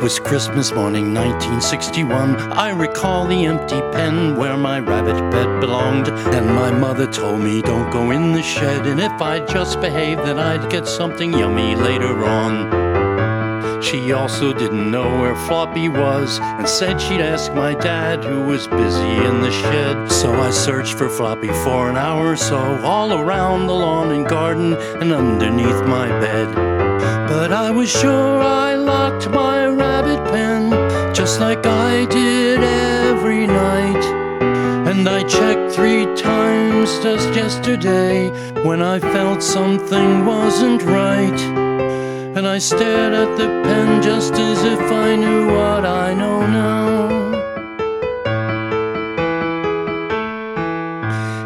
was Christmas morning, 1961. I recall the empty pen where my rabbit bed belonged. And my mother told me, don't go in the shed, and if I'd just behave, then I'd get something yummy later on. She also didn't know where Flappie was, and said she'd ask my dad, who was busy in the shed. So I searched for Flappie for an hour or so, all around the lawn and garden, and underneath my bed. But I was sure I locked my rabbit pen, just like I did every night. And I checked 3 times just yesterday, when I felt something wasn't right. And I stared at the pen just as if I knew what I know now.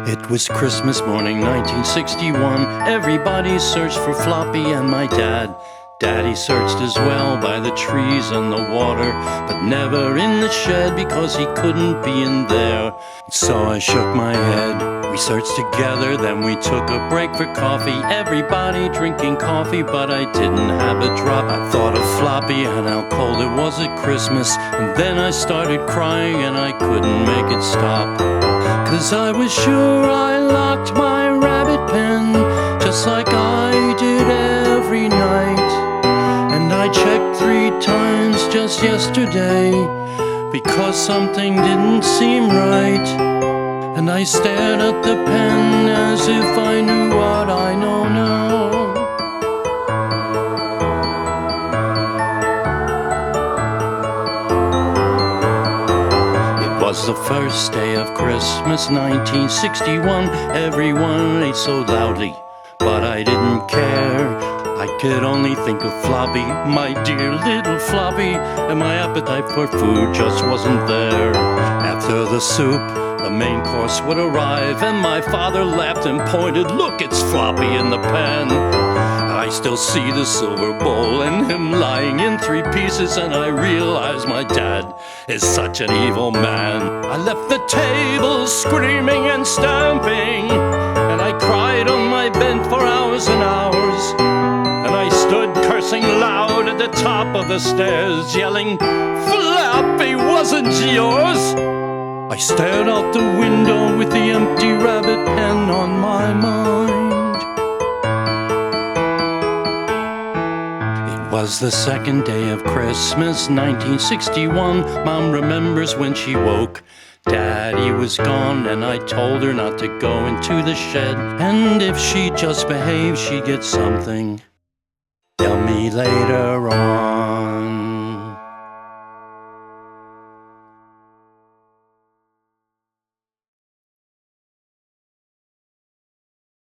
It was Christmas morning, 1961. Everybody searched for Flappie and my dad. Daddy searched as well by the trees and the water, but never in the shed because he couldn't be in there. So I shook my head. We searched together, then we took a break for coffee. Everybody drinking coffee, but I didn't have a drop. I thought of Flappie and how cold it was at Christmas, and then I started crying and I couldn't make it stop. 'Cause I was sure I locked my rabbit pen, just like I did every night. And I checked 3 times just yesterday, because something didn't seem right. And I stared at the pen as if I knew what I know now. It was the first day of Christmas, 1961. Everyone ate so loudly, but I didn't care. I could only think of Flappie, my dear little Flappie, and my appetite for food just wasn't there. After the soup, the main course would arrive, and my father laughed and pointed, look, it's Flappie in the pan. I still see the silver bowl and him lying in 3 pieces, and I realize my dad is such an evil man. I left the table screaming and stamping, and I cried on my bed for hours and hours. And I stood cursing loud at the top of the stairs, yelling, Flappie wasn't yours. I stared out the window with the empty rabbit pen on my mind. It was the second day of Christmas, 1961. Mom remembers when she woke. Daddy was gone, and I told her not to go into the shed, and if she just behaved, she'd get something. Tell me later on.